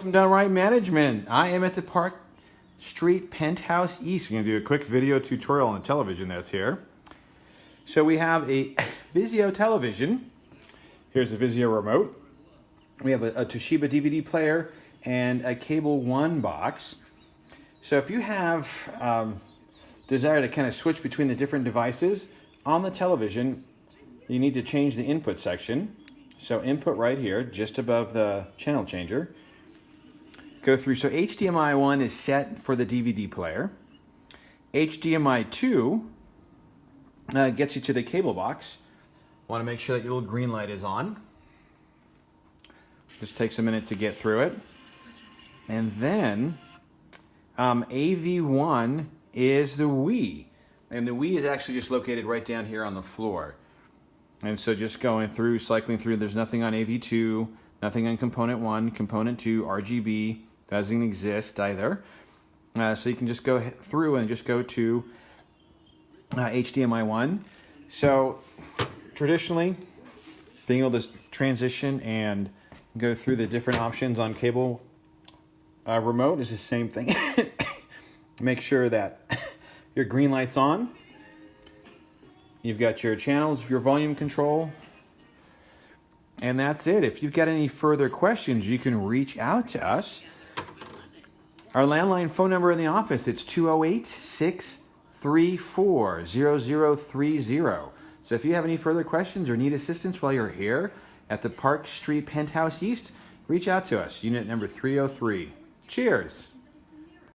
from DoneRight Management. I am at the Park Street Penthouse East. We're going to do a quick video tutorial on the television that's here. So we have a Vizio television. Here's the Vizio remote. We have a Toshiba DVD player and a Cable One box. So if you have desire to kind of switch between the different devices on the television, you need to change the input section. So input right here, just above the channel changer. Go through, so HDMI 1 is set for the DVD player. HDMI 2 gets you to the cable box. Want to make sure that your little green light is on. Just takes a minute to get through it. And then AV1 is the Wii. And the Wii is actually just located right down here on the floor. And so just going through, cycling through, there's nothing on AV2, nothing on component 1, component 2, RGB, doesn't exist either. So you can just go through and just go to HDMI 1. So traditionally, being able to transition and go through the different options on cable remote is the same thing. Make sure that your green light's on. You've got your channels, your volume control, and that's it. If you've got any further questions, you can reach out to us. Our landline phone number in the office, it's 208-634-0030. So if you have any further questions or need assistance while you're here at the Park Street Penthouse East, reach out to us, unit number 303. Cheers.